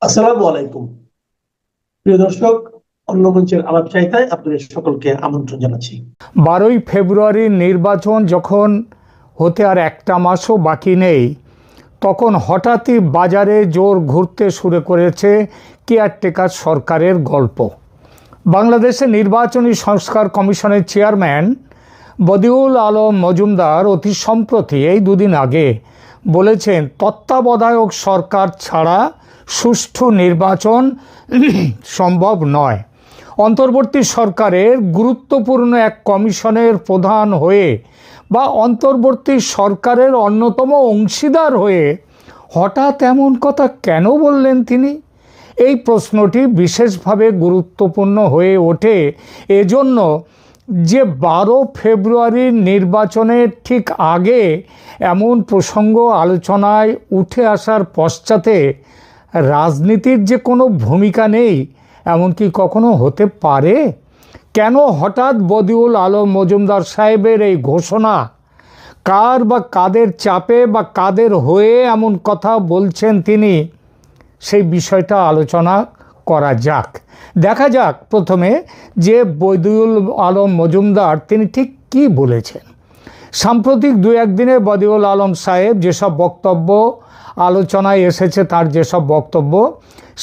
আসসালামু আলাইকুম। প্রিয় দর্শক, অন্য মঞ্চের আলাপ চাইতায় আপনাদের সকলকে আমন্ত্রণ জানাচ্ছি। 12ই ফেব্রুয়ারির নির্বাচন যখন হতে আর একটা মাসও বাকি নেই, তখন হঠাৎই বাজারে জোর ঘুরতে শুরু করেছে কেয়ারটেকার সরকারের গল্প। বাংলাদেশের নির্বাচনী সংস্কার কমিশনের চেয়ারম্যান বদিউল আলম মজুমদার অতি সম্প্রতি এই দুদিন আগে বলেছেন, তত্ত্বাবধায়ক সরকার ছাড়া সুষ্ঠু নির্বাচন সম্ভব নয়। অন্তর্বর্তী সরকারের গুরুত্বপূর্ণ এক কমিশনের প্রধান হয়ে বা অন্তর্বর্তী সরকারের অন্যতম অংশীদার হয়ে হঠাৎ এমন কথা কেন বললেন তিনি? এই প্রশ্নটি বিশেষভাবে গুরুত্বপূর্ণ হয়ে ওঠে এজন্য যে 12 ফেব্রুয়ারির নির্বাচনের ঠিক আগে এমন প্রসঙ্গ আলোচনায় উঠে আসার পশ্চাতে রাজনীতির যে কোনো ভূমিকা নেই এমন কি কখনো হতে পারে? কেন হঠাৎ বদিউল আলম মজুমদার সাহেবের এই ঘোষণা? কার বা কাদের চাপে বা কাদের হয়ে এমন কথা বলছেন তিনি? সেই বিষয়টা আলোচনা করা যাক। দেখা যাক প্রথমে যে বদিউল আলম মজুমদার তিনি ঠিক কী বলেছেন। সাম্প্রতিক দু একদিনে বদিউল আলম সাহেব যেসব বক্তব্য আলোচনায় এসেছে, তার যেসব বক্তব্য,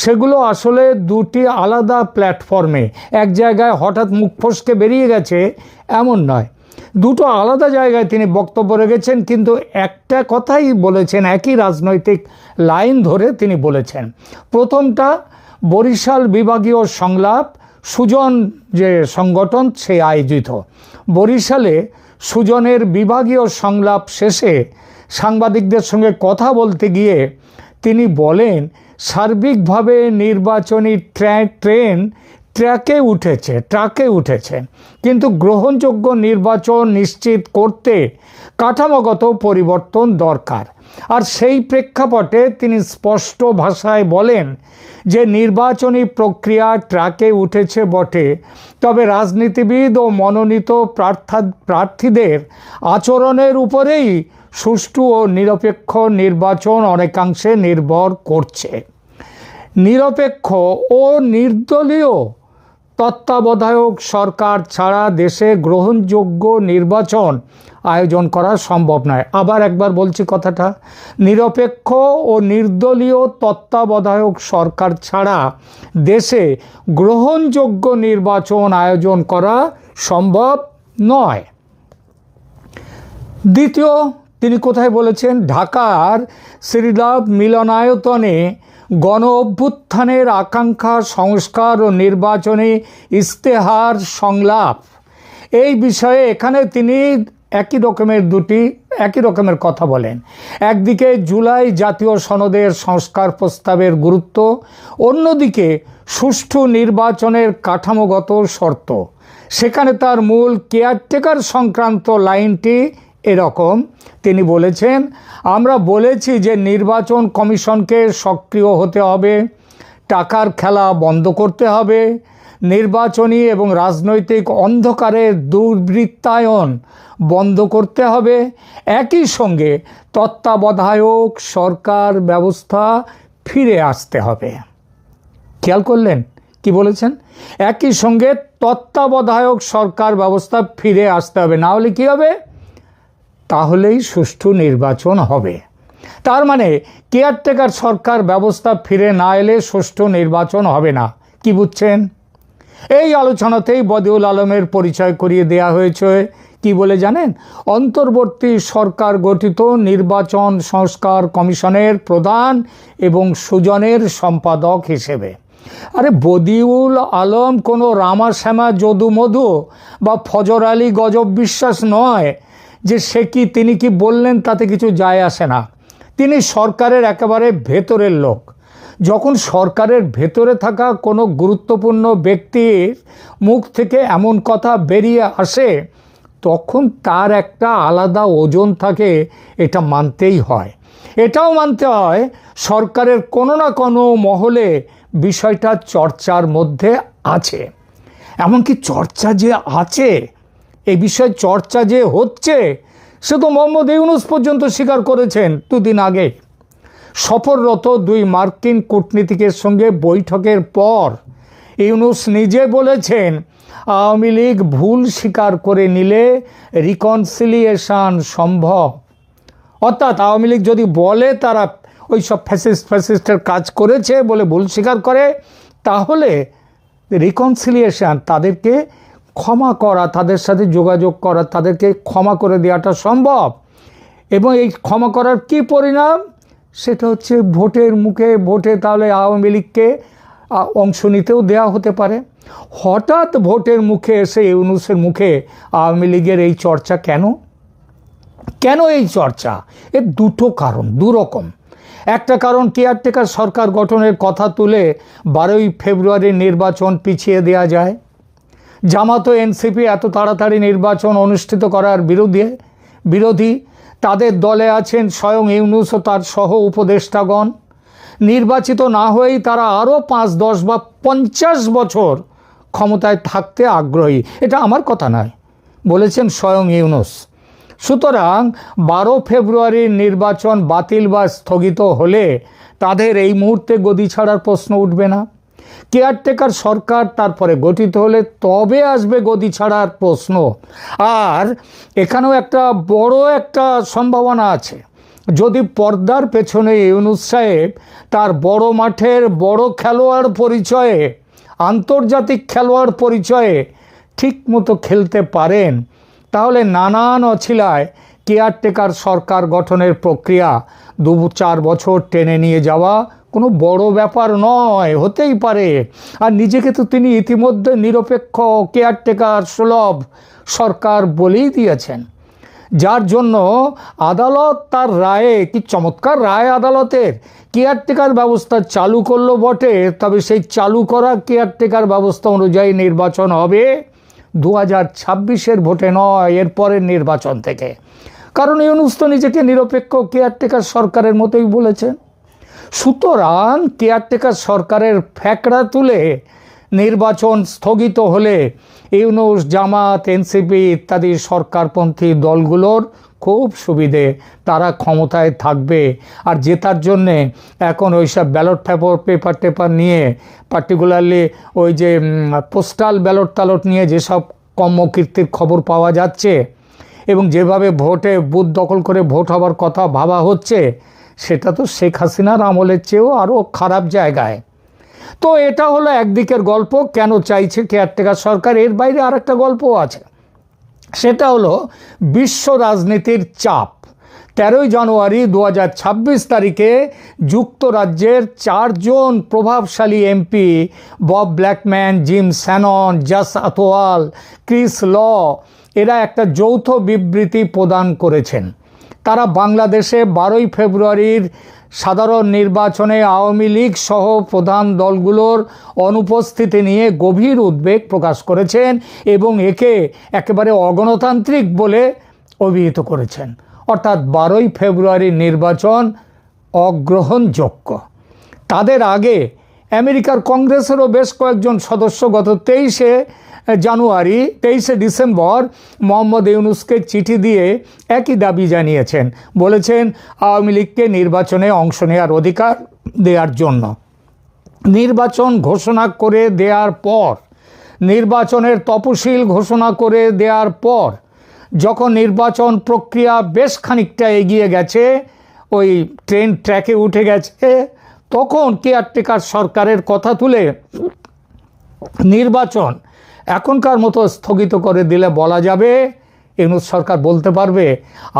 সেগুলো আসলে দুটি আলাদা প্ল্যাটফর্মে, এক জায়গায় হঠাৎ মুখ ফসকে বেরিয়ে গেছে এমন নয়, দুটো আলাদা জায়গায় তিনি বক্তব্য রেখেছেন, কিন্তু একটা কথাই বলেছেন, একই রাজনৈতিক লাইন ধরে তিনি বলেছেন। প্রথমটা বরিশাল বিভাগীয় সংলাপ, সুজন যে সংগঠন সে আয়োজিত বরিশালে সুজনের বিভাগীয় সংলাপ শেষে সাংবাদিকদের সঙ্গে কথা বলতে গিয়ে তিনি বলেন, সার্বিকভাবে নির্বাচনী ট্রেন ট্রাকে উঠেছে, কিন্তু গ্রহণযোগ্য নির্বাচন নিশ্চিত করতে কাঠামোগত পরিবর্তন দরকার। আর সেই প্রেক্ষাপটে তিনি স্পষ্ট ভাষায় বলেন যে নির্বাচনী প্রক্রিয়া ট্রাকে উঠেছে বটে, তবে রাজনীতিবিদ ও মনোনীত প্রার্থীদের আচরণের উপরেই সুষ্ঠু ও নিরপেক্ষ নির্বাচন অনেকাংশে নির্ভর করছে। নিরপেক্ষ ও নির্দলীয় তত্ত্বাবধায়ক সরকার ছাড়া দেশে গ্রহণযোগ্য নির্বাচন আয়োজন করা সম্ভব নয়। আবার একবার বলছি কথাটা, নিরপেক্ষ ও নির্দলীয় তত্ত্বাবধায়ক সরকার ছাড়া দেশে গ্রহণযোগ্য নির্বাচন আয়োজন করা সম্ভব নয়। দ্বিতীয়, তিনি কোথায় বলেছেন? ঢাকার শ্রীলাভ মিলনায়তনে গণ অভ্যুত্থানের আকাঙ্ক্ষা সংস্কার ও নির্বাচনী ইশতেহার সংলাপ, এই বিষয়ে এখানে তিনি একই রকমের কথা বলেন। একদিকে জুলাই জাতীয় সনদের সংস্কার প্রস্তাবের গুরুত্ব, অন্যদিকে সুষ্ঠু নির্বাচনের কাঠামোগত শর্ত। সেখানে তার মূল কেয়ারটেকার সংক্রান্ত লাইনটি এরকম, তিনি বলেছেন, আমরা বলেছি যে নির্বাচন কমিশনকে সক্রিয় হতে হবে, টাকার খেলা বন্ধ করতে হবে, নির্বাচনী এবং রাজনৈতিক অন্ধকারের দুর্বৃত্তায়ন বন্ধ করতে হবে, একই সঙ্গে তত্ত্বাবধায়ক সরকার ব্যবস্থা ফিরে আসতে হবে। খেয়াল করলেন কি বলেছেন? একই সঙ্গে তত্ত্বাবধায়ক সরকার ব্যবস্থা ফিরে আসতে হবে, না হলে কী হবে? তাহলেই সুষ্ঠু নির্বাচন হবে। তার মানে কেয়ারটেকার সরকার ব্যবস্থা ফিরে না এলে সুষ্ঠু নির্বাচন হবে না। কি বুঝছেন? এই আলোচনাতেই বদিউল আলমের পরিচয় করিয়ে দেয়া হয়েছে কি বলে জানেন? অন্তর্বর্তী সরকার গঠিত নির্বাচন সংস্কার কমিশনের প্রধান এবং সুজনের সম্পাদক হিসেবে। আরে বদিউল আলম কোনো রামাশ্যামা যদু মধু বা ফজর আলী গজব বিশ্বাস নয় যে তিনি কি বললেন তাতে কিছু যায় আসে না। তিনি সরকারের একেবারে ভেতরের লোক। যখন সরকারের ভেতরে থাকা কোনো গুরুত্বপূর্ণ ব্যক্তির মুখ থেকে এমন কথা বেরিয়ে আসে, তখন তার একটা আলাদা ওজন থাকে, এটা মানতেই হয়। এটাও মানতে হয় সরকারের কোনো না কোনো মহলে বিষয়টা চর্চার মধ্যে আছে। এমনকি চর্চা যে আছে, এই বিষয়ে চর্চা যে হচ্ছে, সে তো মোহাম্মদ ইউনূস পর্যন্ত স্বীকার করেছেন দুদিন আগে। সফররত দুই মার্কিন কূটনীতিকের সঙ্গে বৈঠকের পর ইউনূস নিজে বলেছেন আওয়ামী লীগ ভুল স্বীকার করে নিলে রিকনসিলিয়েশন সম্ভব। অর্থাৎ আওয়ামী লীগ যদি বলে তারা ওই সব ফ্যাসিস্টের কাজ করেছে বলে ভুল স্বীকার করে, তাহলে রিকনসিলিয়েশন, তাদেরকে ক্ষমা করা, তাদের সাথে যোগাযোগ করা, তাদেরকে ক্ষমা করে দেওয়াটা সম্ভব। এবং এই ক্ষমা করার কি পরিণাম, সেটা হচ্ছে ভোটে তাহলে আওয়ামী লীগকে অংশ নিতেও দেওয়া হতে পারে। হঠাৎ ভোটের মুখে এসে ইউনূসের মুখে আওয়ামী লীগের এই চর্চা কেন এই চর্চা? এর দুটো কারণ, দুরকম। একটা কারণ, কেয়ারটেকার সরকার গঠনের কথা তুলে 12ই ফেব্রুয়ারির নির্বাচন পিছিয়ে দেওয়া যায়। জামাত ও এনসিপি এত তাড়াতাড়ি নির্বাচন অনুষ্ঠিত করার বিরোধী। তাদের দলে আছেন স্বয়ং ইউনূস ও তার সহ উপদেষ্টাগণ। নির্বাচিত না হয়েই তারা আরও 5, 10 বা 50 বছর ক্ষমতায় থাকতে আগ্রহী। এটা আমার কথা নয়, বলেছেন স্বয়ং ইউনূস। সুতরাং 12 ফেব্রুয়ারির নির্বাচন বাতিল বা স্থগিত হলে তাদের এই মুহূর্তে গদি ছাড়ার প্রশ্ন উঠবে না। কেয়ারটেকার সরকার তারপরে গঠিত হলে তবে আসবে গদি ছাড়ার প্রশ্ন। আর এখানেও বড় একটা সম্ভাবনা আছে, যদি পর্দার পেছনে ইউনূস সাহেব তার বড় মাঠের বড় খেলোয়াড় পরিচয়ে, আন্তর্জাতিক খেলোয়াড় পরিচয়ে ঠিক মতো খেলতে পারেন, তাহলে নানান অছিলায় কেয়ারটেকার সরকার গঠনের প্রক্রিয়া 2-4 বছর টেনে নিয়ে যাওয়া কোনো বড় ব্যাপার নয়, হতেই পারে। আর নিজেকে তো তিনি ইতিমধ্যে নিরপেক্ষ কেয়ারটেকার সুলভ সরকার বলেই দিয়েছেন, যার জন্য আদালত তার রায়ে, কি চমৎকার রায় আদালতের, কেয়ারটেকার ব্যবস্থা চালু করলো বটে, তবে সেই চালু করা কেয়ারটেকার ব্যবস্থা অনুযায়ী নির্বাচন হবে 2026-এর ভোটে নয়, এর পরের নির্বাচন থেকে। কারণ ইউনূস তো নিজেকে নিরপেক্ষ কেয়ারটেকার সরকারের মতোই বলেছেন। সুতরাং কেয়ারটেকার সরকারের ফ্যাকড়া তুলে নির্বাচন স্থগিত হলে ইউনূস, জামাত, এনসিপি ইত্যাদি সরকারপন্থী দলগুলোর খুব সুবিধে, তারা ক্ষমতায় থাকবে। আর জেতার জন্যে এখন ওইসব ব্যালট পেপার নিয়ে, পার্টিকুলারলি ওই যে পোস্টাল ব্যালট নিয়ে যেসব কর্মকীর্তির খবর পাওয়া যাচ্ছে এবং যেভাবে ভোটে বুথ দখল করে ভোট হবার কথা ভাবা হচ্ছে, সেটা তো শেখ হাসিনার আমলের চেয়েও আরও খারাপ জায়গায়। তো এটা হলো একদিকের গল্প, কেন চাইছে কেয়ারটেকার সরকার। এর বাইরে আর একটা গল্পও আছে, সেটা হলো বিশ্ব রাজনীতির চাপ। 13ই জানুয়ারি 2026 তারিখে যুক্তরাজ্যের 4 জন প্রভাবশালী MP, Bob Blackman, Jim Shannon, Jas Atwal, Chris Law, এরা একটা যৌথ বিবৃতি প্রদান করেছেন। তারা বাংলাদেশে 12ই ফেব্রুয়ারির সাধারণ নির্বাচনে আওয়ামী লীগ সহ প্রধান দলগুলোর অনুপস্থিতি নিয়ে গভীর উদ্বেগ প্রকাশ করেছেন এবং একে একেবারে অগণতান্ত্রিক বলে অভিহিত করেছেন। অর্থাৎ 12ই ফেব্রুয়ারির নির্বাচন অগ্রহণযোগ্য। তাদের আগে আমেরিকার কংগ্রেসেরও বেশ কয়েকজন সদস্য গত 23শে ডিসেম্বর মোহাম্মদ ইউনূসকে চিঠি দিয়ে একই দাবি জানিয়েছেন। বলেছেন আওয়ামী লীগকে নির্বাচনে অংশ নেওয়ার অধিকার দেওয়ার জন্য। নির্বাচন ঘোষণা করে দেওয়ার পর, নির্বাচনের তফসিল ঘোষণা করে দেওয়ার পর, যখন নির্বাচন প্রক্রিয়া বেশ খানিকটা এগিয়ে গেছে, ওই ট্রেন ট্র্যাকে উঠে গেছে, তখন কেয়ারটেকার সরকারের কথা তুলে নির্বাচন এখনকার মতো স্থগিত করে দিলে বলা যাবে, ইউনূস সরকার বলতে পারবে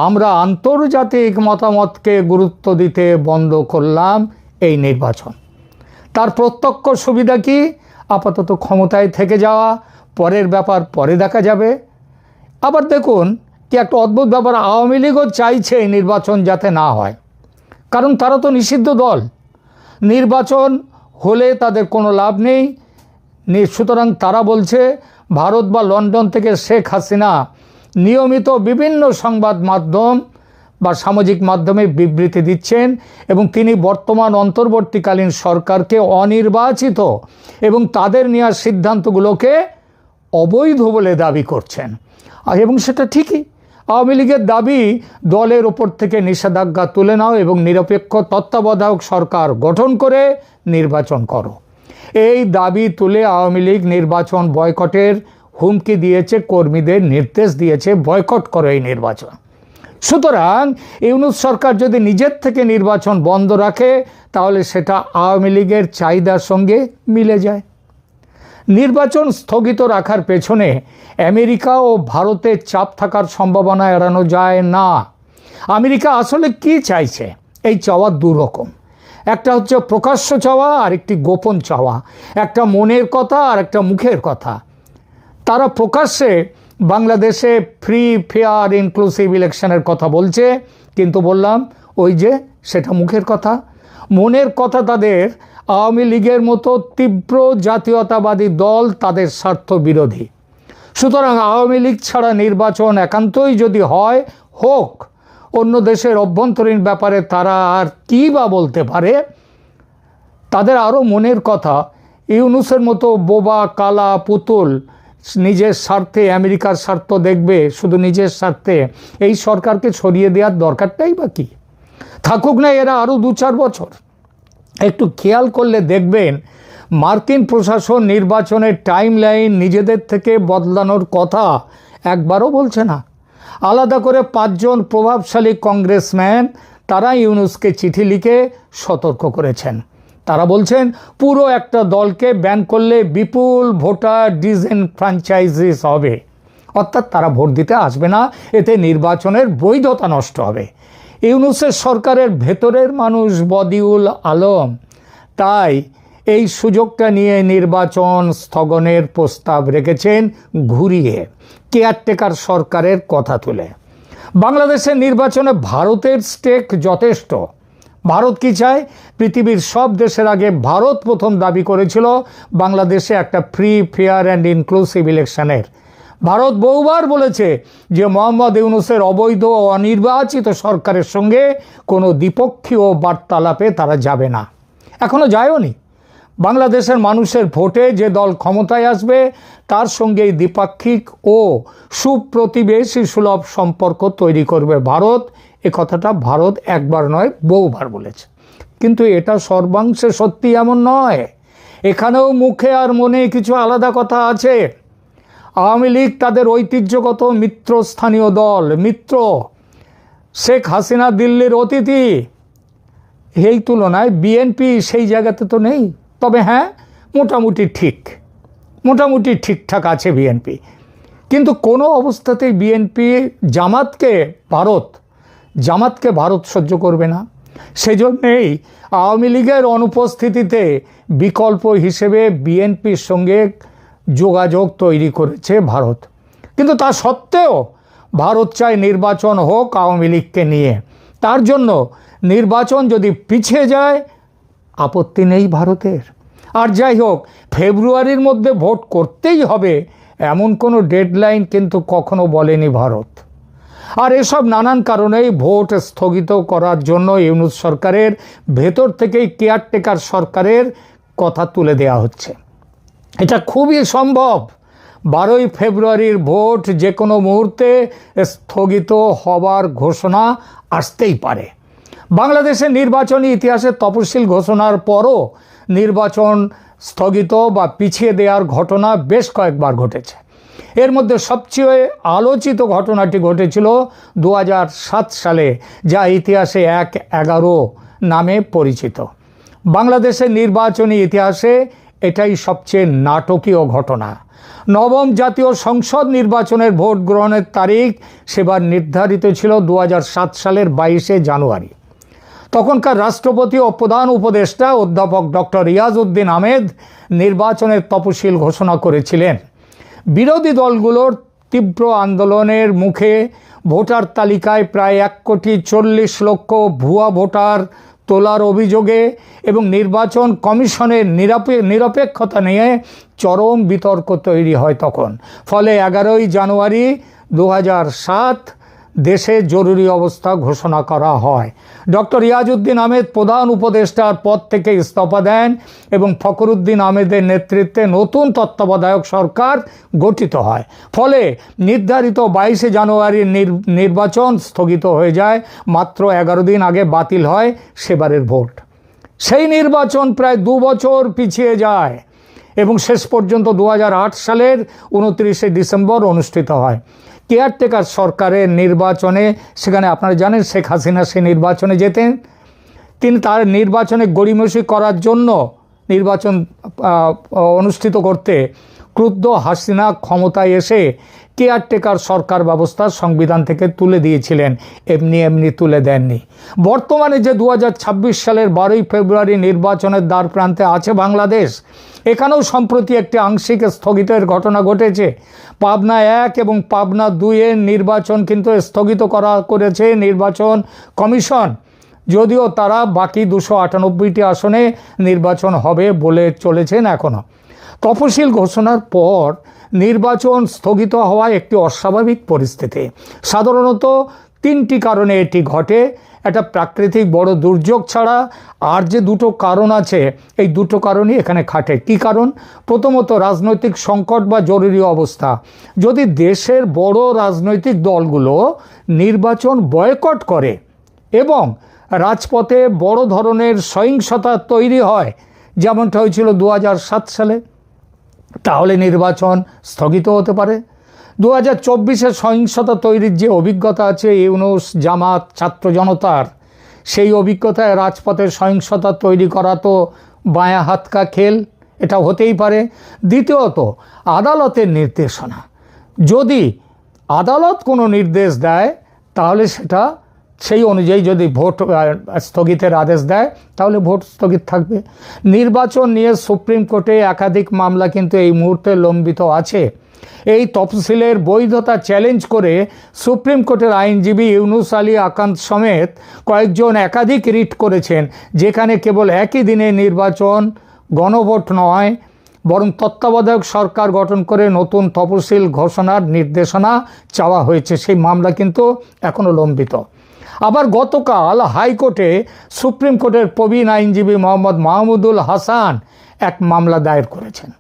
আমরা আন্তর্জাতিক মতামতকে গুরুত্ব দিতে বন্ধ করলাম এই নির্বাচন। তার প্রত্যক্ষ সুবিধা কি? আপাতত ক্ষমতায় থেকে যাওয়া, পরের ব্যাপার পরে দেখা যাবে। আবার দেখুন কি একটা অদ্ভুত ব্যাপার, আওয়ামী লীগও চাইছে এই নির্বাচন যাতে না হয়, কারণ তারা তো নিষিদ্ধ দল, নির্বাচন হলে তাদের কোনো লাভ নেই। সুতরাং তারা বলছে ভারত বা লন্ডন থেকে শেখ হাসিনা নিয়মিত বিভিন্ন সংবাদ মাধ্যম বা সামাজিক মাধ্যমে বিবৃতি দিচ্ছেন এবং তিনি বর্তমান অন্তর্বর্তীকালীন সরকারকে অনির্বাচিত এবং তাদের নেওয়া সিদ্ধান্তগুলোকে অবৈধ বলে দাবি করছেন। এবং সেটা ঠিকই, আওয়ামী লীগের দাবি দলের ওপর থেকে নিষেধাজ্ঞা তুলে নাও এবং নিরপেক্ষ তত্ত্বাবধায়ক সরকার গঠন করে নির্বাচন করো। এই দাবি তুলে আওয়ামী লীগ নির্বাচন বয়কটের হুমকি দিয়েছে, কর্মীদের নির্দেশ দিয়েছে বয়কট করো এই নির্বাচন। সুতরাং ইউনূস সরকার যদি নিজের থেকে নির্বাচন বন্ধ রাখে তাহলে সেটা আওয়ামী লীগের চাহিদার সঙ্গে মিলে যায়। নির্বাচন স্থগিত রাখার পেছনে আমেরিকা ও ভারতের চাপ থাকার সম্ভাবনা এড়ানো যায় না। আমেরিকা আসলে কি চাইছে? এই চাওয়া দুরকম, একটা হচ্ছে প্রকাশ্য চাওয়া আর একটি গোপন চাওয়া, একটা মনের কথা আর একটা মুখের কথা। তারা প্রকাশ্যে বাংলাদেশে ফ্রি ফেয়ার ইনক্লুসিভ ইলেকশনের কথা বলছে, কিন্তু বললাম ওই যে সেটা মুখের কথা। মনের কথা তাদের আওয়ামী লীগের মতো তীব্র জাতীয়তাবাদী দল তাদের স্বার্থ বিরোধী। সুতরাং আওয়ামী লীগ ছাড়া নির্বাচন একান্তই যদি হয় হোক, অন্য দেশের অভ্যন্তরীণ ব্যাপারে তারা আর কী বা বলতে পারে। তাদের আরও মনের কথা, ইউনূসের মতো বোবা কালা পুতুল নিজের স্বার্থে আমেরিকার স্বার্থ দেখবে, শুধু নিজের স্বার্থে এই সরকারকে সরিয়ে দেওয়ার দরকারটাই বা কী? থাকুক না এরা আরও 2-4 বছর। একটু খেয়াল করলে দেখবেন মার্কিন প্রশাসন নির্বাচনের টাইম লাইন নিজেদের থেকে বদলানোর কথা একবারও বলছে না। আলাদা করে 5 জন প্রভাবশালী কংগ্রেসম্যান তারা ইউনূসকে চিঠি লিখে সতর্ক করেছেন। তারা বলছেন পুরো একটা দলকে ব্যান করলে বিপুল ভোটার ডিসএনফ্র্যাঞ্চাইজিস হবে, অর্থাৎ তারা ভোট দিতে আসবে না, এতে নির্বাচনের বৈধতা নষ্ট হবে। ইউনূসের সরকারের ভেতরের মানুষ বদিউল আলম তাই এই সুযোগটা নিয়ে নির্বাচন স্থগনের প্রস্তাব রেখেছেন ঘুরিয়ে, কেয়ারটেকার সরকারের কথা তুলে। বাংলাদেশের নির্বাচনে ভারতের স্টেক যথেষ্ট। ভারত কি চায়? পৃথিবীর সব দেশের আগে ভারত প্রথম দাবি করেছিল বাংলাদেশে একটা ফ্রি ফেয়ার অ্যান্ড ইনক্লুসিভ ইলেকশনের। ভারত বহুবার বলেছে যে মোহাম্মদ ইউনূসের অবৈধ ও অনির্বাচিত সরকারের সঙ্গে কোনো দ্বিপক্ষীয় বার্তালাপে তারা যাবে না, এখনও যায়ওনি। বাংলাদেশের মানুষের ভোটে যে দল ক্ষমতায় আসবে তার সঙ্গেই দ্বিপাক্ষিক ও সুপ্রতিবেশী সুলভ সম্পর্ক তৈরি করবে ভারত। এ কথাটা ভারত একবার নয় বহুবার বলেছে, কিন্তু এটা সর্বাংশে সত্যি এমন নয়। এখানেও মুখে আর মনে কিছু আলাদা কথা আছে। আওয়ামী লীগ তাদের ঐতিহ্যগত মিত্রস্থানীয় দল, মিত্র। শেখ হাসিনা দিল্লির অতিথি, এই তুলনায় বিএনপি সেই জায়গাতে তো নেই। তবে হ্যাঁ, মোটামুটি ঠিকঠাক আছে বিএনপি, কিন্তু কোনো অবস্থাতেই বিএনপি জামাতকে ভারত সহ্য করবে না। সেজন্যেই আওয়ামী লীগের অনুপস্থিতিতে বিকল্প হিসেবে বিএনপির সঙ্গে যোগাযোগ তৈরি করেছে ভারত। কিন্তু তা সত্ত্বেও ভারত চায় নির্বাচন হোক আওয়ামী লীগকে নিয়ে। তার জন্য নির্বাচন যদি পিছিয়ে যায় আপত্তি নেই ভারতের। আর যাই হোক, ফেব্রুয়ারির মধ্যে ভোট করতেই হবে এমন কোনো ডেডলাইন কিন্তু কখনো বলেনি ভারত। আর এসব নানান কারণেই ভোট স্থগিত করার জন্য ইউনূস সরকারের ভেতর থেকেই কেয়ারটেকার সরকারের কথা তুলে দেওয়া হচ্ছে। এটা খুবই সম্ভব 12ই ফেব্রুয়ারির ভোট যে কোনো মুহূর্তে স্থগিত হবার ঘোষণা আসতেই পারে। বাংলাদেশের নির্বাচনী ইতিহাসে তফসিল ঘোষণার পরও নির্বাচন স্থগিত বা পিছিয়ে দেওয়ার ঘটনা বেশ কয়েকবার ঘটেছে। এর মধ্যে সবচেয়ে আলোচিত ঘটনাটি ঘটেছিল 2007 সালে, যা ইতিহাসে 1/11 নামে পরিচিত। বাংলাদেশের নির্বাচনী ইতিহাসে এটাই সবচেয়ে নাটকীয় ঘটনা। নবম জাতীয় সংসদ নির্বাচনের ভোট গ্রহণের তারিখ সেবার নির্ধারিত ছিল 2007 সালের 22শে জানুয়ারি। তখনকার রাষ্ট্রপতি ও প্রধান উপদেষ্টা অধ্যাপক ডক্টর রিয়াজউদ্দিন আহমেদ নির্বাচনের তফসিল ঘোষণা করেছিলেন। বিরোধী দলগুলোর তীব্র আন্দোলনের মুখে ভোটার তালিকায় প্রায় 1,40,00,000 ভুয়া ভোটার তোলার অভিযোগে এবং নির্বাচন কমিশনের নিরপেক্ষতা নিয়ে চরম বিতর্ক তৈরি হয় তখন। ফলে 11ই জানুয়ারি 2007 দেশে জরুরি অবস্থা ঘোষণা করা হয়। ডক্টর ইয়াজউদ্দিন আহমেদ প্রধান উপদেষ্টার পদ থেকে ইস্তফা দেন এবং ফখরুদ্দিন আহমেদের নেতৃত্বে নতুন তত্ত্বাবধায়ক সরকার গঠিত হয়। ফলে নির্ধারিত 22শে জানুয়ারির নির্বাচন স্থগিত হয়ে যায়। মাত্র 11 দিন আগে বাতিল হয় সেবারের ভোট। সেই নির্বাচন প্রায় 2 বছর পিছিয়ে যায় এবং শেষ পর্যন্ত 2008 সালের 29শে ডিসেম্বর অনুষ্ঠিত হয়। কেয়ারটেকার সরকারের নির্বাচনে, সেখানে আপনারা জানেন শেখ হাসিনা সে নির্বাচনে যেতেন। তিনি তার নির্বাচনে গড়িমসি করার জন্য নির্বাচন অনুষ্ঠিত করতে ক্রুদ্ধ হাসিনা ক্ষমতায় এসে কেয়ারটেকার সরকার ব্যবস্থা সংবিধান থেকে তুলে দিয়েছিলেন, এমনি তুলে দেননি। বর্তমানে যে 2026 সালের 12ই ফেব্রুয়ারি নির্বাচনের দ্বার প্রান্তে আছে বাংলাদেশ, এখানেও সম্প্রতি একটি আংশিক স্থগিতের ঘটনা ঘটেছে। পাবনা 1 এবং পাবনা 2 এর নির্বাচন কিন্তু স্থগিত করেছে নির্বাচন কমিশন, যদিও তারা বাকি 298টি আসনে নির্বাচন হবে বলে চলেছেন এখনও। তফসিল ঘোষণার পর নির্বাচন স্থগিত হওয়া একটি অস্বাভাবিক পরিস্থিতি। সাধারণত 3টি কারণে এটি ঘটে। একটা প্রাকৃতিক বড় দুর্যোগ ছাড়া আর যে 2টো কারণ আছে, এই 2টো কারণই এখানে খাটে। কী কারণ? প্রথমত রাজনৈতিক সংকট বা জরুরি অবস্থা। যদি দেশের বড় রাজনৈতিক দলগুলো নির্বাচন বয়কট করে এবং রাজপথে বড় ধরনের সহিংসতা তৈরি হয়, যেমনটা হয়েছিল 2007 সালে, তাহলে নির্বাচন স্থগিত হতে পারে। 2024-এর সহিংসতা তৈরির যে অভিজ্ঞতা আছে ইউনূস, জামাত, ছাত্র জনতার, সেই অভিজ্ঞতায় রাজপথের সহিংসতা তৈরি করা তো বাঁয়া হাত কা খেল, এটা হতেই পারে। দ্বিতীয়ত আদালতের নির্দেশনা, যদি আদালত কোনো নির্দেশ দেয় তাহলে সেটা সেই অনুযায়ী যদি ভোট স্থগিতের আদেশ দেয় তাহলে ভোট স্থগিত থাকবে। নির্বাচন নিয়ে সুপ্রিম কোর্টে একাধিক মামলা কিন্তু এই মুহূর্তে লম্বিত আছে। এই তফসিলের বৈধতা চ্যালেঞ্জ করে সুপ্রিম কোর্টের আইনজীবী ইউনুস আলী আকান্ত সমেত কয়েকজন একাধিক রিট করেছেন, যেখানে কেবল একই দিনে নির্বাচন, গণভোট নয় বরং তত্ত্বাবধায়ক সরকার গঠন করে নতুন তফসিল ঘোষণার নির্দেশনা চাওয়া হয়েছে। সেই মামলা কিন্তু এখনও লম্বিত। আবার গতকাল হাইকোর্টে সুপ্রিম কোর্টের প্রবীণ আইনজীবী মোহাম্মদ মাহমুদুল হাসান এক মামলা দায়ের করেছেন।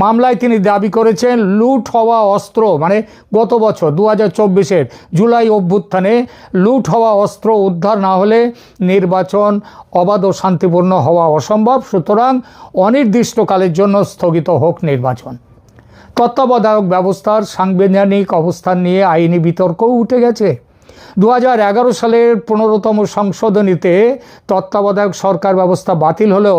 মামলায় তিনি দাবি করেছেন লুট হওয়া অস্ত্র, মানে গত বছর 2024-এর জুলাই অভ্যুত্থানে লুট হওয়া অস্ত্র উদ্ধার না হলে নির্বাচন অবাধ ও শান্তিপূর্ণ হওয়া অসম্ভব, সুতরাং অনির্দিষ্টকালের জন্য স্থগিত হোক নির্বাচন। তত্ত্বাবধায়ক ব্যবস্থার সাংবিধানিক অবস্থান নিয়ে আইনি বিতর্কও উঠে গেছে। 2011 সালের 15তম সংশোধনীতে তত্ত্বাবধায়ক সরকার ব্যবস্থা বাতিল হলেও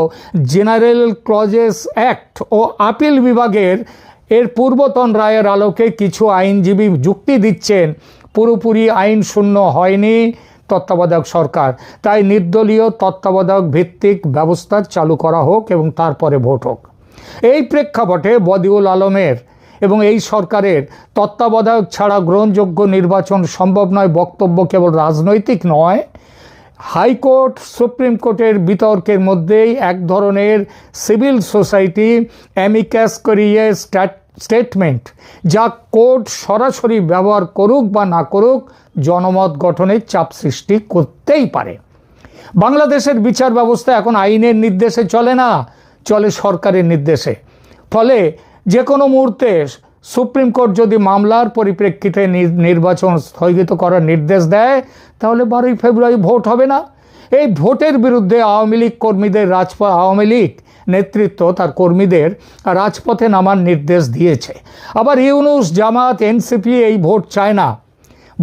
জেনারেল ক্লজেস অ্যাক্ট ও আপিল বিভাগের এর পূর্বতন রায়ের আলোকে কিছু আইনজীবী যুক্তি দিচ্ছেন পুরোপুরি আইন শূন্য হয়নি তত্ত্বাবধায়ক সরকার, তাই নির্দলীয় তত্ত্বাবধায়ক ভিত্তিক ব্যবস্থা চালু করা হোক এবং তারপরে ভোট হোক। এই প্রেক্ষাপটে বদিউল আলমের এবং এই সরকারের তত্ত্বাবধায়ক ছাড়া গ্রহণযোগ্য নির্বাচন সম্ভব নয় বক্তব্য কেবল রাজনৈতিক নয়, হাইকোর্ট সুপ্রিম কোর্টের বিতর্কের মধ্যেই এক ধরনের সিভিল সোসাইটি অ্যামিকাস ক্যুরিয়ে স্টেটমেন্ট, যা কোর্ট সরাসরি ব্যবহার করুক বা না করুক জনমত গঠনের চাপ সৃষ্টি করতেই পারে। বাংলাদেশের বিচার ব্যবস্থা এখন আইনের নির্দেশে চলে না, চলে সরকারের নির্দেশে। ফলে যে কোনো মুহূর্তে সুপ্রিম কোর্ট যদি মামলার পরিপ্রেক্ষিতে নির্বাচন স্থগিত করার নির্দেশ দেয় তাহলে 12ই ফেব্রুয়ারি ভোট হবে না। এই ভোটের বিরুদ্ধে আওয়ামী লীগ নেতৃত্ব তার কর্মীদের রাজপথে নামার নির্দেশ দিয়েছে। আবার ইউনূস, জামাত, এনসিপি এই ভোট চায় না।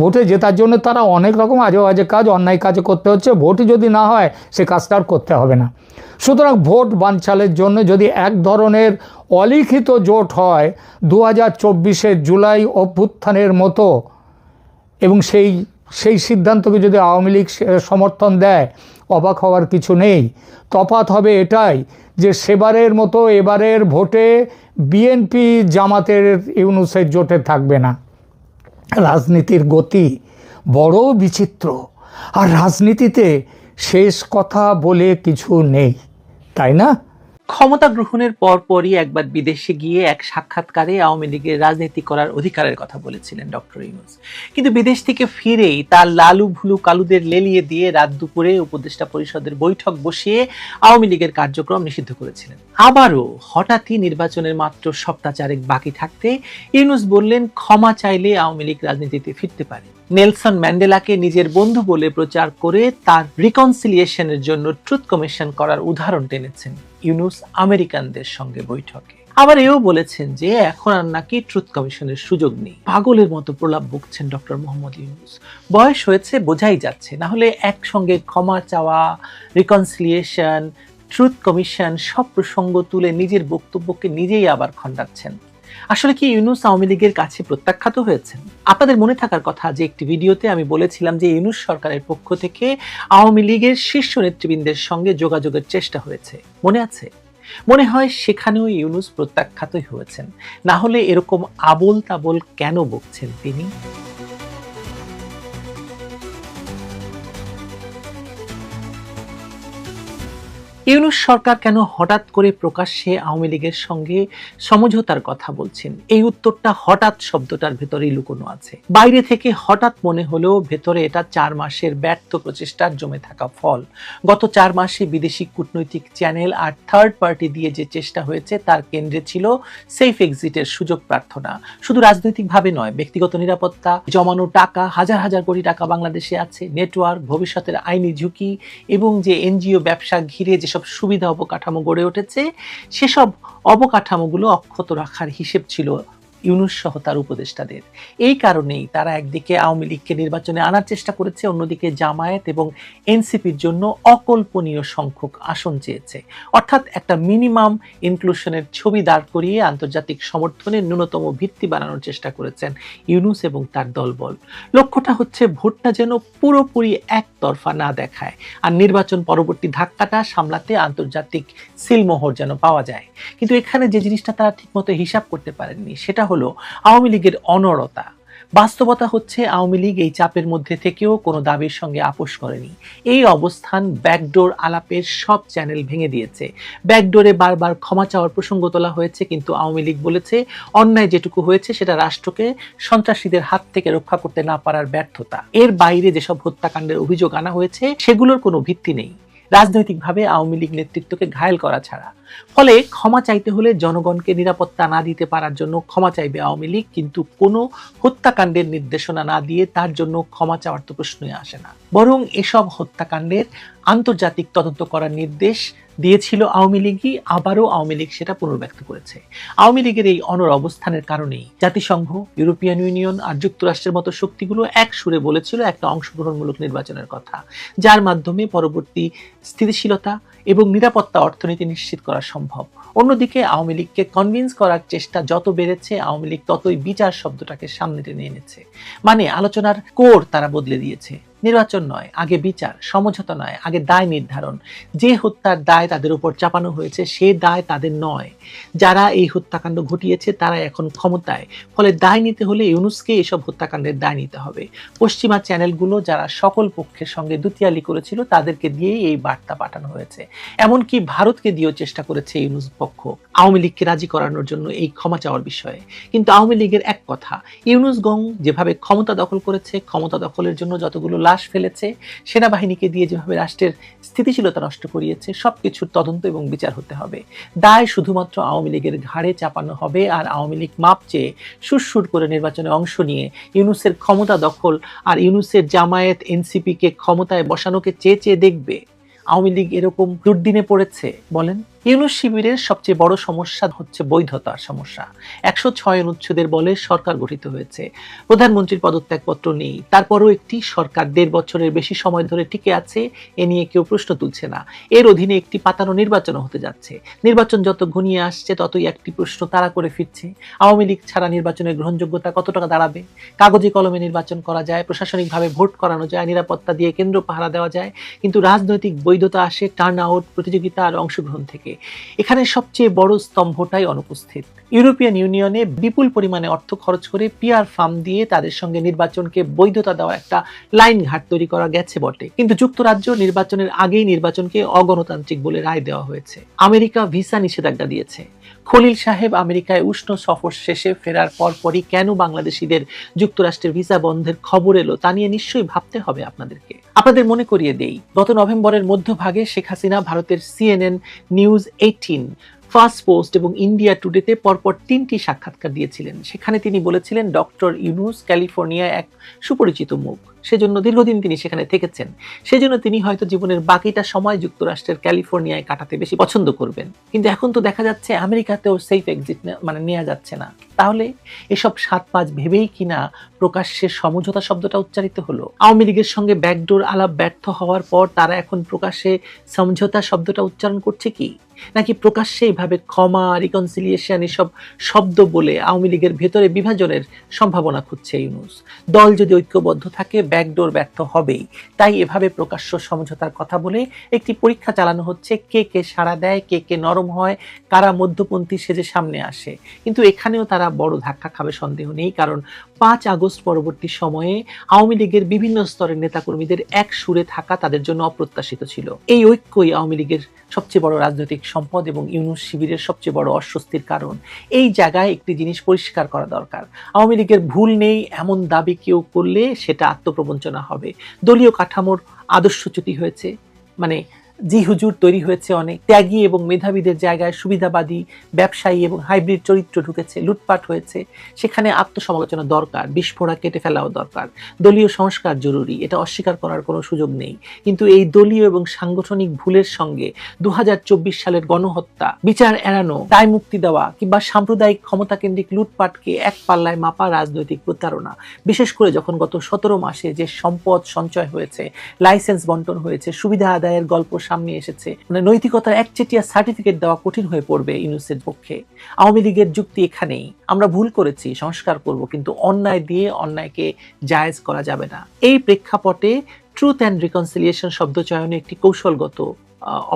ভোটে জেতার জন্য তারা অনেক রকম আজে বাজে কাজ, অন্যায় কাজ করতে হচ্ছে। ভোটই যদি না হয় সে কাজটা আর করতে হবে না। সুতরাং ভোট বানচালের জন্য যদি এক ধরনের অলিখিত জোট হয় 2024-এর জুলাই অভ্যুত্থানের মতো, এবং সেই সিদ্ধান্তকে যদি আওয়ামী লীগ সমর্থন দেয়, অবাক হওয়ার কিছু নেই। তফাৎ হবে এটাই যে সেবারের মতো এবারের ভোটে বিএনপি জামাতের ইউনূসের জোটে থাকবে না। রাজনীতির গতি বড় বিচিত্র, আর রাজনীতিতে শেষ কথা বলে কিছু নেই, তাই না? ক্ষমতা গ্রহণের পরপরই একবার বিদেশে গিয়ে এক সাক্ষাৎকারে আওয়ামী লীগের রাজনীতি করার অধিকারের কথা বলেছিলেন ডক্টর ইউনূস। কিন্তু বিদেশ থেকে ফিরেই তার লালু ভুলু কালুদের লেলিয়ে দিয়ে রাত দুপুরে উপদেষ্টা পরিষদের বৈঠক বসিয়ে আওয়ামী লীগের কার্যক্রম নিষিদ্ধ করেছিলেন। আবারও হঠাৎই নির্বাচনের মাত্র সপ্তাহ চারেক বাকি থাকতে ইউনূস বললেন ক্ষমা চাইলে আওয়ামী লীগ রাজনীতিতে ফিরতে পারে। নেলসন ম্যান্ডেলাকে নিজের বন্ধু বলে প্রচার করে তার রিকনসিলিয়েশনের জন্য ট্রুথ কমিশন করার উদাহরণ টেনেছেন ইউনূস আমেরিকানদের সঙ্গে বৈঠকে। আবার এও বলেছেন যে এখন আর নাকি ট্রুথ কমিশনের সুযোগ নেই। পাগলের মতো প্রলাপ বকছেন ডক্টর মোহাম্মদ ইউনূস। বয়স হয়েছে, বোঝাই যাচ্ছে, না হলে একসঙ্গে ক্ষমা চাওয়া, রিকনসিলিয়েশন, ট্রুথ কমিশন সব প্রসঙ্গ তুলে নিজের বক্তব্যকে নিজেই আবার খণ্ডাচ্ছেন। আসলে কি ইউনূস আওয়ামী লীগের কাছে প্রত্যাখ্যাত হয়েছেন? আপনাদের মনে থাকার কথা যে একটি ভিডিওতে আমি বলেছিলাম যে ইউনূস সরকারের পক্ষ থেকে আওয়ামী লীগের শীর্ষ নেতৃবৃন্দের সঙ্গে যোগাযোগের চেষ্টা হয়েছে, মনে আছে? মনে হয় সেখানেও ইউনূস প্রত্যাখ্যাতই হয়েছেন, না হলে এরকম আবোল তাবোল কেন বকছেন তিনি? ইউনূস সরকার কেন হঠাৎ করে প্রকাশ্যে আওয়ামী লীগের সঙ্গে সমঝোতার কথা বলছেন? এই উত্তরটা হঠাৎ শব্দটার ভেতরেই লুকোনো আছে। বাইরে থেকে হঠাৎ মনে হলেও ভেতরে এটা 4 মাসের ব্যর্থ প্রচেষ্টার জমে থাকা ফল। গত 4 মাসে বিদেশি কূটনৈতিক চ্যানেল আর থার্ড পার্টি দিয়ে যে চেষ্টা হয়েছে তার কেন্দ্রে ছিল সেফ এক্সিটের সুযোগ প্রার্থনা। শুধু রাজনৈতিকভাবে নয়, ব্যক্তিগত নিরাপত্তা, জমানো টাকা, হাজার হাজার কোটি টাকা বাংলাদেশে আছে, নেটওয়ার্ক, ভবিষ্যতের আইনি ঝুঁকি এবং যে এনজিও ব্যবসা ঘিরে যেসব সুবিধা অবকাঠামো গড়ে উঠেছে, সেসব অবকাঠামোগুলো অক্ষত রাখার হিসেব ছিল ইউনূস সহ তার উপদেষ্টাদের। এই কারণেই তারা একদিকে আওয়ামী লীগকে নির্বাচনে আনার চেষ্টা করেছে, অন্যদিকে জামায়াত এবং এনসিপির জন্য অকল্পনীয় সংখ্যক আসন চেয়েছে। অর্থাৎ একটা মিনিমাম ইনক্লুশনের ছবি দাঁড় করিয়ে আন্তর্জাতিক সমর্থনের ন্যূনতম ভিত্তি বানানোর চেষ্টা করেছেন ইউনূস এবং তার দলবল। লক্ষ্যটা হচ্ছে ভোটটা যেন পুরোপুরি একতরফা না দেখায়, আর নির্বাচন পরবর্তী ধাক্কাটা সামলাতে আন্তর্জাতিক সিলমোহর যেন পাওয়া যায়। কিন্তু এখানে যে জিনিসটা তারা ঠিকমতো হিসাব করতে পারেননি সেটা হলো আওয়ামী লীগের অনড়তা। বাস্তবতা হচ্ছে আওয়ামী লীগ এই চাপের মধ্যে থেকেও কোনো দাবির সঙ্গে আপোষ করেনি। এই অবস্থান ব্যাকডোর আলাপের সব চ্যানেল ভেঙে দিয়েছে। ব্যাকডোরে বারবার ক্ষমা চাওয়ার প্রসঙ্গ তোলা হয়েছে, কিন্তু আওয়ামী লীগ বলেছে অন্যায় যেটুকু হয়েছে সেটা রাষ্ট্রকে সন্ত্রাসীদের হাত থেকে রক্ষা করতে না পারার ব্যর্থতা। এর বাইরে যেসব হত্যাকাণ্ডের অভিযোগ আনা হয়েছে সেগুলোর কোনো ভিত্তি নেই, রাজনৈতিকভাবে আওয়ামী লীগ নেতৃত্বকে ঘায়েল করা ছাড়া। ফলে ক্ষমা চাইতে হলে জনগণকে নিরাপত্তা না দিতে পারার জন্য ক্ষমা চাইবে আওয়ামী লীগ, কিন্তু কোনো হত্যাকাণ্ডের নির্দেশনা না দিয়ে তার জন্য ক্ষমা চাওয়ার তো প্রশ্নই আসে না। বরং এসব হত্যাকাণ্ডের আন্তর্জাতিক তদন্ত করার নির্দেশ দিয়েছিল আওয়ামী লীগই, আবারও আওয়ামী লীগ সেটা পুনর্ব্যক্ত করেছে। আওয়ামী লীগের এই অনড় অবস্থানের কারণেই জাতিসংঘ, ইউরোপিয়ান ইউনিয়ন আর যুক্তরাষ্ট্রের মতো শক্তিগুলো এক সুরে বলেছিল একটা অংশগ্রহণমূলক নির্বাচনের কথা, যার মাধ্যমে পরবর্তী স্থিতিশীলতা এবং নিরাপত্তা অর্থনীতি নিশ্চিত করা সম্ভব। অন্যদিকে আওয়ামী লীগকে কনভিন্স করার চেষ্টা যত বেড়েছে, আওয়ামী লীগ ততই বিচার শব্দটাকে সামনে টেনে এনেছে। মানে আলোচনার কোর তারা বদলে দিয়েছে। নির্বাচন নয়, আগে বিচার, সমঝোতা নয়, আগে দায় নির্ধারণ। যে হত্যার দায় তাদের উপর চাপানো হয়েছে সে দায় তাদের নয়। যারা এই হত্যাকাণ্ড ঘটিয়েছে তারা এখন ক্ষমতায়, ফলে দায় নিতে হলে ইউনূসকে এসব হত্যাকাণ্ডের দায় নিতে হবে। পশ্চিমা চ্যানেলগুলো যারা সকল পক্ষের সঙ্গে দুতিয়ালি করেছিল তাদেরকে দিয়েই এই বার্তা পাঠানো হয়েছে। এমনকি ভারতকে দিয়েও চেষ্টা করেছে ইউনূস পক্ষ আওয়ামী লীগকে রাজি করানোর জন্য এই ক্ষমা চাওয়ার বিষয়ে। কিন্তু আওয়ামী লীগের এক কথা, ইউনূস গং যেভাবে ক্ষমতা দখল করেছে, ক্ষমতা দখলের জন্য যতগুলো লাশ ফেলেছে, সেনাবাহিনীকে দিয়ে যেভাবে রাষ্ট্রের স্থিতিশীলতা নষ্ট করিয়েছে, সবকিছুর তদন্ত এবং বিচার হতে হবে। দায় শুধুমাত্র আওয়ামী লীগের ঘাড়ে চাপানো হবে, আর আওয়ামী লীগ মাপ চেয়ে সুরসুর করে নির্বাচনে অংশ নিয়ে ইউনূসের ক্ষমতা দখল আর ইউনূসের জামায়াত এনসিপিকে ক্ষমতায় বসানোকে চেয়ে চেয়ে দেখবে। আওয়ামী লীগ এরকম দুর্দিনে পড়েছে বলেন? ইউনূস শিবিরের সবচেয়ে বড় সমস্যা হচ্ছে বৈধতার সমস্যা। 106 অনুচ্ছেদের বলে সরকার গঠিত হয়েছে, প্রধানমন্ত্রীর পদত্যাগপত্র নেই, তারপরও একটি সরকার 1.5 বছরের বেশি সময় ধরে টিকে আছে, এ নিয়ে কেউ প্রশ্ন তুলছে না। এর অধীনে একটি পাতানো নির্বাচনও হতে যাচ্ছে। নির্বাচন যত ঘনিয়ে আসছে ততই একটি প্রশ্ন তাড়া করে ফিরছে, আওয়ামী লীগ ছাড়া নির্বাচনের গ্রহণযোগ্যতা কত টাকা দাঁড়াবে? কাগজে কলমে নির্বাচন করা যায়, প্রশাসনিকভাবে ভোট করানো যায়, নিরাপত্তা দিয়ে কেন্দ্র পাহারা দেওয়া যায়, কিন্তু রাজনৈতিক বৈধতা আসে টার্ন আউট, প্রতিযোগিতা আর অংশগ্রহণ থেকে। এখানে সবচেয়ে বড় স্তম্ভটাই অনুপস্থিত। ইউরোপিয়ান ইউনিয়নে বিপুল পরিমাণে অর্থ খরচ করে পিআর ফার্ম দিয়ে তাদের সঙ্গে নির্বাচনকে বৈধতা দেওয়া একটা লাইন ঘাট তৈরি করা গেছে বটে, কিন্তু যুক্তরাজ্য নির্বাচনের আগেই নির্বাচনকে অগণতান্ত্রিক বলে রায় দেওয়া হয়েছে। আমেরিকা ভিসা নিষেধাজ্ঞা দিয়েছে। খলিল সাহেব আমেরিকায় উষ্ণ সফর শেষে ফেরার পরপরই কেন বাংলাদেশিদের যুক্তরাষ্ট্রের ভিসা বন্ধের খবর এলো তা নিয়ে নিশ্চয়ই ভাবতে হবে আপনাদেরকে। আপনাদের মনে করিয়ে দেই, গত নভেম্বরের মধ্যভাগে শেখ হাসিনা ভারতের CNN, নিউজ 18, ফার্স্ট পোস্ট এবং ইন্ডিয়া টুডেতে পরপর 3টি সাক্ষাৎকার দিয়েছিলেন। সেখানে তিনি বলেছিলেন ডক্টর ইউনূস ক্যালিফোর্নিয়ায় এক সুপরিচিত মুখ, সেজন্য দীর্ঘদিন তিনি সেখানে থেকেছেন, সেজন্য তিনি হয়তো জীবনের বাকিটা সময় যুক্তরাষ্ট্রের ক্যালিফোর্নিয়ায় কাটাতে বেশি পছন্দ করবেন। কিন্তু এখন তো দেখা যাচ্ছে আমেরিকাতেও সেফ এক্সিট নেওয়া যাচ্ছে না। তাহলে এসব সাত পাঁচ ভেবেই কিনা প্রকাশ্যে সমঝোতা শব্দটা উচ্চারিত হলো। আওয়ামী লীগের সঙ্গে ব্যাকডোর আলাপ ব্যর্থ হওয়ার পর তারা এখন প্রকাশ্যে সমঝোতা শব্দটা উচ্চারণ করছে কি, নাকি প্রকাশ্যে এইভাবে ক্ষমা, রিকনসিলিয়েশন এসব শব্দ বলে আওয়ামী লীগের ভেতরে বিভাজনের সম্ভাবনা খুঁজছে ইউনূস? দল যদি ঐক্যবদ্ধ থাকে ব্যাকডোর ব্যর্থ হবেই, তাই এভাবে প্রকাশ্য সমঝোতার কথা বলে একটি পরীক্ষা চালানো হচ্ছে, কে কে সাড়া দেয়, কে কে নরম হয়, কারা মধ্যপন্থী সেজে সামনে আসে। কিন্তু এখানেও তারা বড় ধাক্কা খাবে সন্দেহ নেই, কারণ 5 আগস্ট পরবর্তী সময়ে আওয়ামী লীগের বিভিন্ন স্তরের নেতাকর্মীদের এক সুরে থাকা তাদের জন্য অপ্রত্যাশিত ছিল। এই ঐক্যই আওয়ামী লীগের সবচেয়ে বড় রাজনৈতিক সম্পদ এবং ইউনূস শিবিরের সবচেয়ে বড় অস্বস্তির কারণ। এই জায়গায় একটি জিনিস পরিষ্কার করা দরকার, আওয়ামী লীগের ভুল নেই এমন দাবি কেউ করলে সেটা আত্মপ্রবঞ্চনা হবে। দলীয় কাঠামোর আদর্শচ্যুতি হয়েছে, মানে জি হুজুর তৈরি হয়েছে, অনেক ত্যাগী এবং মেধাবীদের জায়গায় সুবিধাবাদী ব্যবসায়ী এবং হাইব্রিড চরিত্র ঢুকেছে, লুটপাট হয়েছে। সেখানে আত্মসমালোচনা দরকার, বিস্ফোরা কেটে ফেলাও দরকার, দলীয় সংস্কার জরুরি, এটা অস্বীকার করার কোনো সুযোগ নেই। কিন্তু এই দলীয় এবং সাংগঠনিক ভুলের সঙ্গে 2024 সালের গণহত্যা, বিচার এড়ানো, দায় মুক্তি দেওয়া কিংবা সাম্প্রদায়িক ক্ষমতাকেন্দ্রিক লুটপাটকে এক পাল্লায় মাপা রাজনৈতিক প্রতারণা। বিশেষ করে যখন গত 17 মাসে যে সম্পদ সঞ্চয় হয়েছে, লাইসেন্স বন্টন হয়েছে, সুবিধা আদায়ের গল্প সামনে এসেছে, মানে নৈতিকতার একচেটিয়া সার্টিফিকেট দেওয়া কঠিন হয়ে পড়বে ইউনূসের পক্ষে। আওয়ামী লীগের যুক্তি এখানেই, আমরা ভুল করেছি, সংস্কার করব, কিন্তু অন্যায় দিয়ে অন্যায়কে জায়েজ করা যাবে না। এই প্রেক্ষাপটে ট্রুথ অ্যান্ড রিকনসিলিয়েশন শব্দ চয়নে একটি কৌশলগত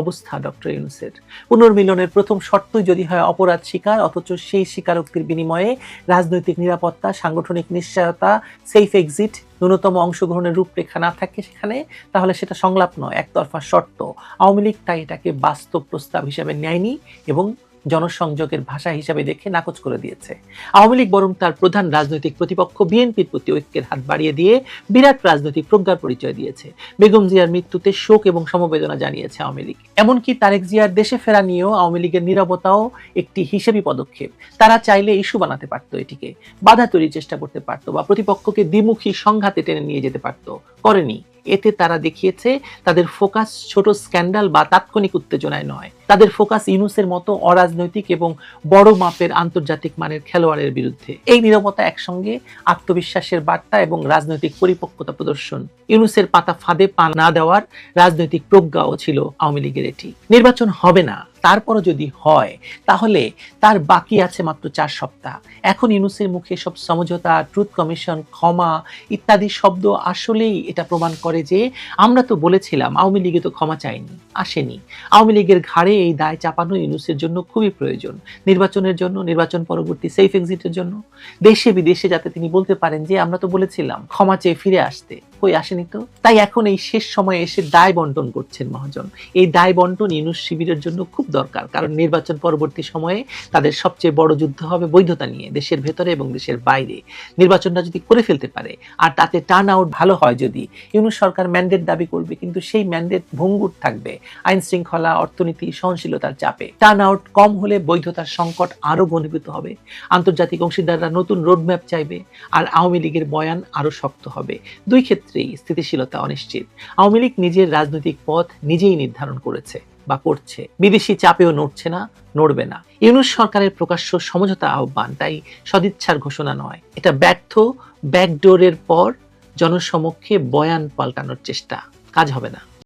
অবস্থা ডক্টর ইউনূসের। পুনর্মিলনের প্রথম শর্তই যদি হয় অপরাধ স্বীকার, অথচ সেই স্বীকারোক্তির বিনিময়ে রাজনৈতিক নিরাপত্তা, সাংগঠনিক নিশ্চয়তা, সেফ এক্সিট, ন্যূনতম অংশগ্রহণের রূপরেখা না থাকে সেখানে, তাহলে সেটা সংলাপ নয়, একতরফা শর্ত। আওয়ামী লীগ তাই এটাকে বাস্তব প্রস্তাব হিসেবে নেয়নি এবং জনসংযোগের ভাষা হিসাবে দেখে নাকচ করে দিয়েছে। আওয়ামী লীগ বরং তার প্রধান রাজনৈতিক প্রতিপক্ষ বিএনপির প্রতি ঐক্যের হাত বাড়িয়ে দিয়ে বিরাট রাজনৈতিক প্রজ্ঞার পরিচয় দিয়েছে। বেগম জিয়ার মৃত্যুতে শোক এবং সমবেদনা জানিয়েছে আওয়ামী লীগ। এমনকি তারেক জিয়ার দেশে ফেরা নিয়েও আওয়ামী লীগের নীরবতাও একটি হিসেবি পদক্ষেপ। তারা চাইলে ইস্যু বানাতে পারতো, এটিকে বাধা তৈরির চেষ্টা করতে পারতো বা প্রতিপক্ষকে দ্বিমুখী সংঘাতে টেনে নিয়ে যেতে পারতো, করেনি। এতে তারা দেখিয়েছে তাদের ফোকাস ছোট স্ক্যান্ডাল বা তাৎক্ষণিক উত্তেজনায় নয়, তাদের ফোকাস ইউনূসের মতো অরাজনৈতিক এবং বড় মাপের আন্তর্জাতিক মানের খেলোয়াড়ের বিরুদ্ধে। এই নীরবতা একসঙ্গে আত্মবিশ্বাসের বার্তা এবং রাজনৈতিক পরিপক্কতা প্রদর্শন। ইউনূসের পাতা ফাঁদে পা না দেওয়ার রাজনৈতিক প্রজ্ঞাও ছিল আওয়ামী লীগের এটি। নির্বাচন হবে না, তারপরও যদি হয় তাহলে তার বাকি আছে মাত্র 4 সপ্তাহ। এখন ইউনূসের মুখে সব সমঝোতা, ট্রুথ কমিশন, ক্ষমা ইত্যাদি শব্দ আসলেই এটা প্রমাণ করে যে আমরা তো বলেছিলাম, আওয়ামী লীগে তো ক্ষমা চায়নি, আসেনি। আওয়ামী লীগের ঘাড়ে এই দায় চাপানো ইউনূসের জন্য খুবই প্রয়োজন, নির্বাচনের জন্য, নির্বাচন পরবর্তী সেফ এক্সিটের জন্য, দেশে বিদেশে, যাতে তিনি বলতে পারেন যে আমরা তো বলেছিলাম ক্ষমা চেয়ে ফিরে আসতে, কই আসেনি তো। তাই এখন এই শেষ সময়ে এসে দায় বন্টন করছেন মহাজন। এই দায় বন্টন ইউনূস শিবিরের জন্য খুব দরকার, কারণ নির্বাচন পরবর্তী সময়ে তাদের সবচেয়ে বড় যুদ্ধ হবে বৈধতা নিয়ে, দেশের ভেতরে এবং দেশের বাইরে। নির্বাচনটা যদি করে ফেলতে পারে আর তাতে টার্ন আউট ভালো হয়, যদি ইউনূস সরকার ম্যান্ডেট দাবি করবে, কিন্তু সেই ম্যান্ডেট ভঙ্গুর থাকবে আইন শৃঙ্খলা, অর্থনীতি, সহনশীলতার চাপে। টার্ন আউট কম হলে বৈধতার সংকট আরো ঘনীভূত হবে, আন্তর্জাতিক অংশীদাররা নতুন রোডম্যাপ চাইবে, আর আওয়ামী লীগের বয়ান আরো শক্ত হবে। দুই ক্ষেত্রেই স্থিতিশীলতা অনিশ্চিত। আওয়ামী লীগ নিজের রাজনৈতিক পথ নিজেই নির্ধারণ করেছে বা করছে, বিদেশি চাপেও নড়ছে না, নড়বে না। ইউনূস সরকারের প্রকাশ্য সমঝোতা আহ্বান তাই সদিচ্ছার ঘোষণা নয়, এটা ব্যর্থ ব্যাকডোরের পর জনসমক্ষে বয়ান পাল্টানোর চেষ্টা, কাজ হবে না।